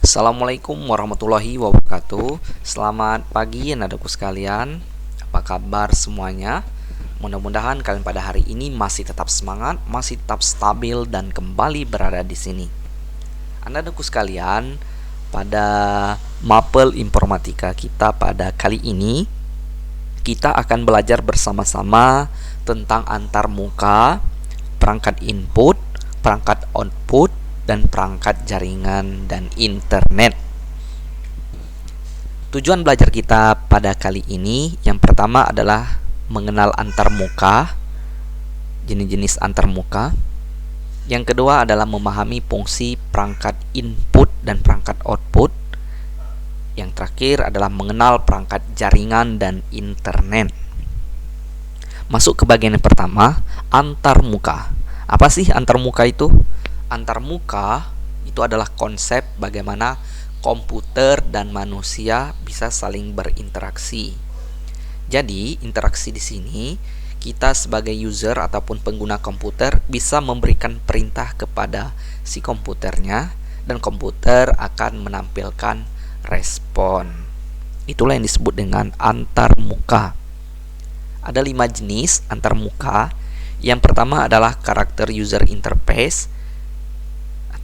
Assalamualaikum warahmatullahi wabarakatuh. Selamat pagi anak-anakku sekalian. Apa kabar semuanya? Mudah-mudahan kalian pada hari ini masih tetap semangat, masih tetap stabil dan kembali berada di sini. Anak-anakku sekalian, pada mapel informatika kita pada kali ini kita akan belajar bersama-sama tentang antarmuka, perangkat input, perangkat output, dan perangkat jaringan dan internet. Tujuan belajar kita pada kali ini yang pertama adalah mengenal antarmuka, jenis-jenis antarmuka. Yang kedua adalah memahami fungsi perangkat input dan perangkat output. Yang terakhir adalah mengenal perangkat jaringan dan internet. Masuk ke bagian yang pertama, antarmuka. Apa sih antarmuka itu? Antarmuka itu adalah konsep bagaimana komputer dan manusia bisa saling berinteraksi. Jadi, interaksi di sini kita sebagai user ataupun pengguna komputer bisa memberikan perintah kepada si komputernya dan komputer akan menampilkan respon. Itulah yang disebut dengan antarmuka. Ada 5 jenis antarmuka. Yang pertama adalah karakter user interface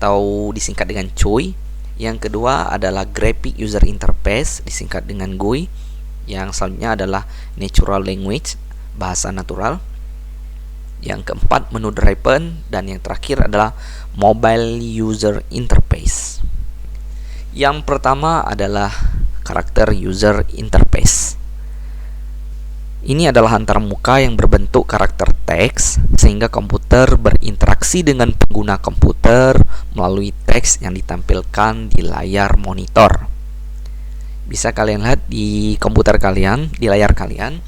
atau disingkat dengan CUI. Yang kedua adalah graphic user interface disingkat dengan GUI. Yang selanjutnya adalah natural language, bahasa natural. Yang keempat menu driven, dan yang terakhir adalah mobile user interface. Yang pertama adalah karakter user interface. Ini adalah antarmuka yang berbentuk karakter teks sehingga komputer berinteraksi dengan pengguna komputer melalui teks yang ditampilkan di layar monitor. Bisa kalian lihat di komputer kalian, di layar kalian.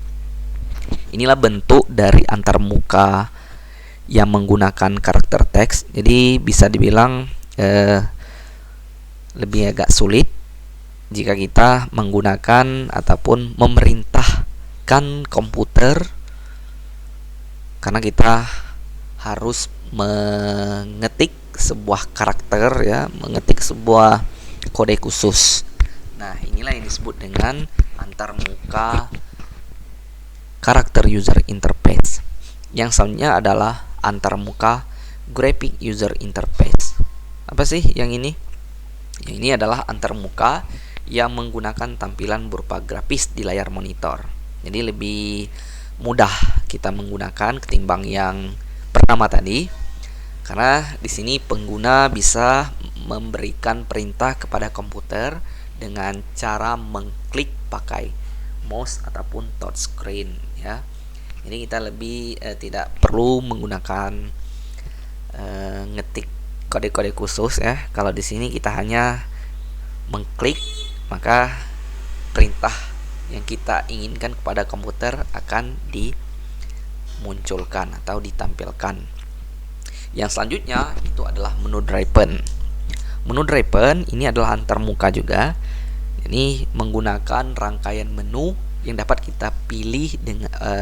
Inilah bentuk dari antarmuka yang menggunakan karakter teks. Jadi bisa dibilang lebih agak sulit jika kita menggunakan ataupun memerintahkan komputer, karena kita harus mengetik sebuah karakter, ya, mengetik sebuah kode khusus. Nah, inilah yang disebut dengan antarmuka karakter user interface. Yang selanjutnya adalah antarmuka graphic user interface. Apa sih yang ini? Yang ini adalah antarmuka yang menggunakan tampilan berupa grafis di layar monitor. Jadi lebih mudah kita menggunakan ketimbang yang pertama tadi, karena di sini pengguna bisa memberikan perintah kepada komputer dengan cara mengklik pakai mouse ataupun touchscreen, ya. Jadi kita lebih tidak perlu menggunakan ngetik kode-kode khusus, ya. Kalau di sini kita hanya mengklik, maka perintah yang kita inginkan kepada komputer akan dimunculkan atau ditampilkan. Yang selanjutnya itu adalah menu driven. Menu driven ini adalah antarmuka juga. Ini menggunakan rangkaian menu yang dapat kita pilih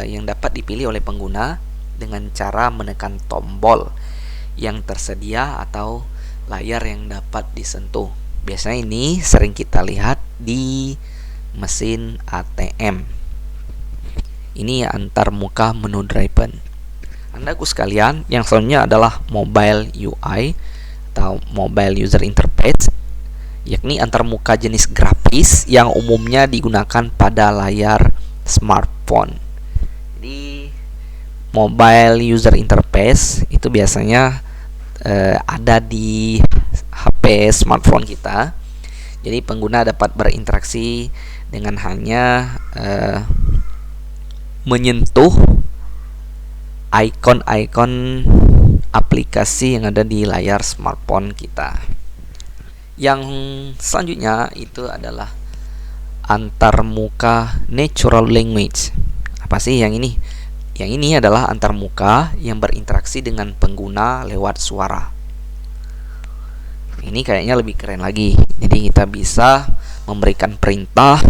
yang dapat dipilih oleh pengguna dengan cara menekan tombol yang tersedia atau layar yang dapat disentuh. Biasanya ini sering kita lihat di mesin ATM. Ini antarmuka menu driven. Andaku sekalian, yang selanjutnya adalah mobile UI atau mobile user interface, yakni antarmuka jenis grafis yang umumnya digunakan pada layar smartphone. Jadi mobile user interface itu biasanya ada di HP smartphone kita. Jadi pengguna dapat berinteraksi dengan hanya menyentuh icon-icon aplikasi yang ada di layar smartphone kita. Yang selanjutnya itu adalah antarmuka natural language. Apa sih yang ini? Yang ini adalah antarmuka yang berinteraksi dengan pengguna lewat suara. Ini kayaknya lebih keren lagi. Jadi kita bisa memberikan perintah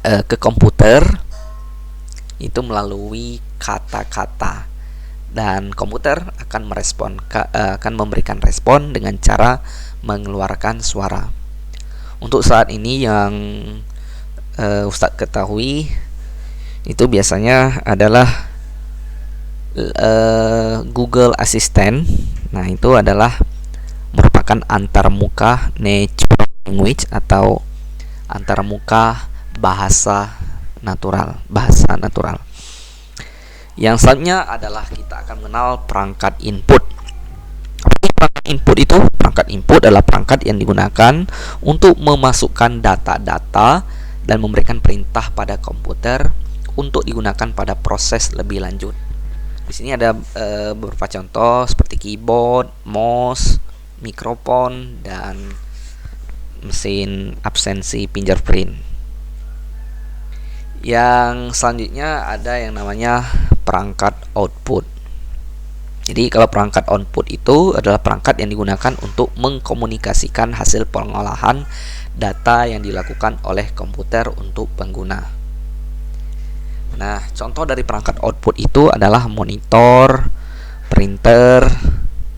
ke komputer itu melalui kata-kata, dan komputer akan memberikan respon dengan cara mengeluarkan suara. Untuk saat ini yang Ustadz ketahui itu biasanya adalah Google Assistant. Nah, itu adalah merupakan antarmuka natural language atau antarmuka bahasa natural. Yang selanjutnya adalah kita akan mengenal perangkat input. Perangkat input itu, perangkat input adalah perangkat yang digunakan untuk memasukkan data-data dan memberikan perintah pada komputer untuk digunakan pada proses lebih lanjut. Di sini ada beberapa contoh seperti keyboard, mouse, mikrofon, dan mesin absensi fingerprint. Yang selanjutnya ada yang namanya perangkat output. Jadi kalau perangkat output itu adalah perangkat yang digunakan untuk mengkomunikasikan hasil pengolahan data yang dilakukan oleh komputer untuk pengguna. Nah, contoh dari perangkat output itu adalah monitor, printer,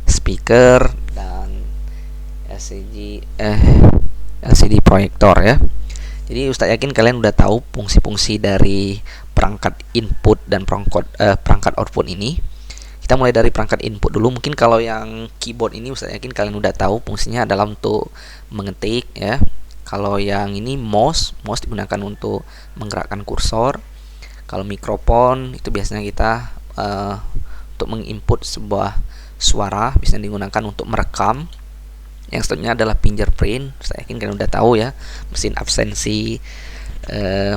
speaker, dan LCD proyektor ya. Jadi Ustaz yakin kalian udah tahu fungsi-fungsi dari perangkat input dan perangkat output ini. Kita mulai dari perangkat input dulu. Mungkin kalau yang keyboard ini Ustaz yakin kalian udah tahu fungsinya adalah untuk mengetik ya. Kalau yang ini mouse digunakan untuk menggerakkan kursor. Kalau mikrofon itu biasanya kita untuk menginput sebuah suara, biasanya digunakan untuk merekam. Yang selanjutnya adalah fingerprint. Saya yakin kalian udah tahu ya, mesin absensi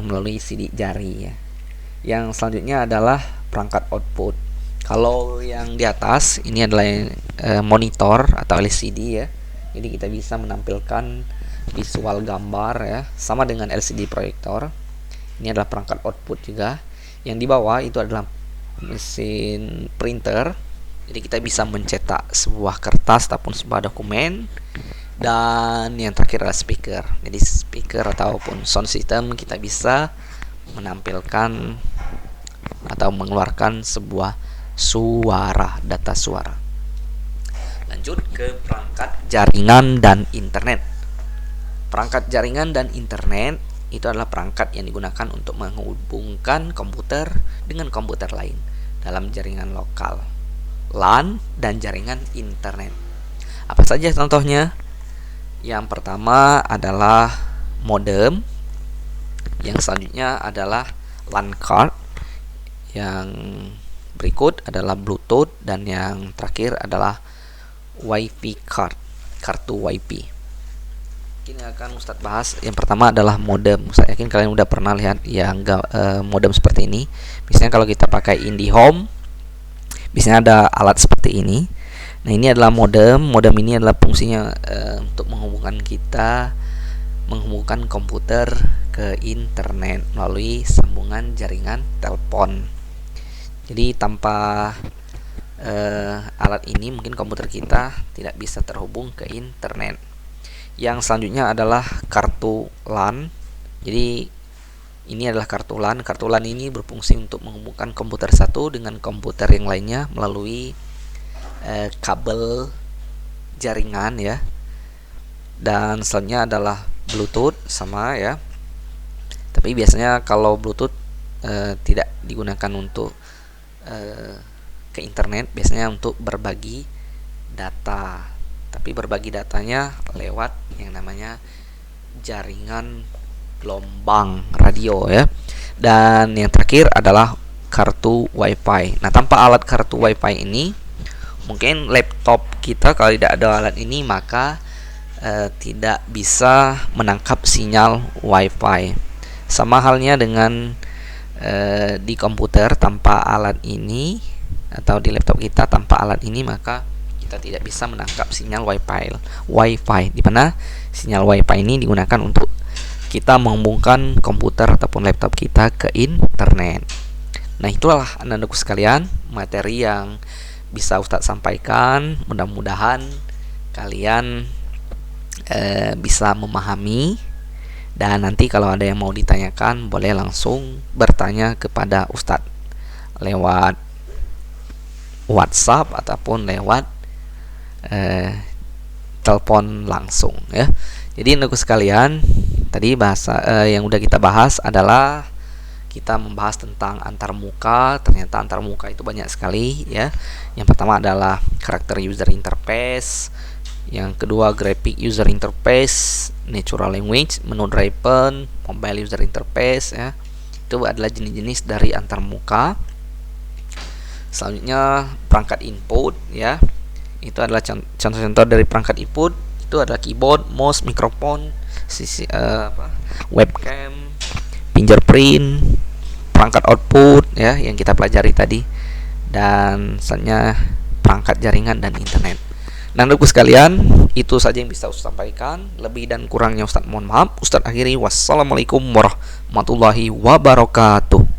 melalui sidik jari ya. Yang selanjutnya adalah perangkat output. Kalau yang di atas ini adalah monitor atau LCD ya. Jadi kita bisa menampilkan visual gambar ya, sama dengan LCD proyektor. Ini adalah perangkat output juga. Yang di bawah itu adalah mesin printer. Jadi kita bisa mencetak sebuah kertas ataupun sebuah dokumen. Dan yang terakhir adalah speaker. Jadi speaker ataupun sound system kita bisa menampilkan atau mengeluarkan sebuah suara, data suara. Lanjut ke perangkat jaringan dan internet. Perangkat jaringan dan internet itu adalah perangkat yang digunakan untuk menghubungkan komputer dengan komputer lain dalam jaringan lokal, LAN, dan jaringan internet. Apa saja contohnya? Yang pertama adalah modem. Yang selanjutnya adalah LAN card. Yang berikut adalah Bluetooth, dan yang terakhir adalah Wi-Fi card, kartu Wi-Fi. Ini akan Ustadz bahas. Yang pertama adalah modem. Saya yakin kalian udah pernah lihat yang modem seperti ini. Misalnya kalau kita pakai IndiHome, biasanya ada alat seperti ini. Nah, ini adalah modem. Modem ini adalah fungsinya untuk menghubungkan komputer ke internet melalui sambungan jaringan telepon. Jadi tanpa alat ini mungkin komputer kita tidak bisa terhubung ke internet. Yang selanjutnya adalah kartu LAN. Jadi ini adalah kartu LAN. Kartu LAN ini berfungsi untuk menghubungkan komputer satu dengan komputer yang lainnya melalui kabel jaringan ya. Dan selanjutnya adalah Bluetooth, sama ya. Tapi biasanya kalau Bluetooth tidak digunakan untuk ke internet, biasanya untuk berbagi data. Tapi berbagi datanya lewat yang namanya jaringan gelombang radio ya. Dan yang terakhir adalah kartu Wi-Fi. Nah, tanpa alat kartu Wi-Fi ini, mungkin laptop kita kalau tidak ada alat ini maka tidak bisa menangkap sinyal Wi-Fi. Sama halnya dengan di komputer tanpa alat ini, atau di laptop kita tanpa alat ini, maka kita tidak bisa menangkap sinyal Wi-Fi, di mana sinyal Wi-Fi ini digunakan untuk kita menghubungkan komputer ataupun laptop kita ke internet. Nah, itulah anak-anakku sekalian materi yang bisa Ustadz sampaikan. Mudah-mudahan kalian bisa memahami. Dan nanti kalau ada yang mau ditanyakan, boleh langsung bertanya kepada Ustadz lewat WhatsApp ataupun lewat telepon langsung ya. Jadi untuk sekalian, tadi yang udah kita bahas adalah kita membahas tentang antarmuka. Ternyata antarmuka itu banyak sekali ya. Yang pertama adalah karakter user interface, yang kedua graphic user interface, natural language, menu driven, mobile user interface ya. Itu adalah jenis-jenis dari antarmuka. Selanjutnya perangkat input ya. Itu adalah contoh-contoh dari perangkat input. Itu adalah keyboard, mouse, mikrofon, webcam, fingerprint, perangkat output ya yang kita pelajari tadi, dan selanjutnya perangkat jaringan dan internet. Nah, untuk sekalian, itu saja yang bisa Ustaz sampaikan. Lebih dan kurangnya Ustaz mohon maaf. Ustaz akhiri, wassalamualaikum warahmatullahi wabarakatuh.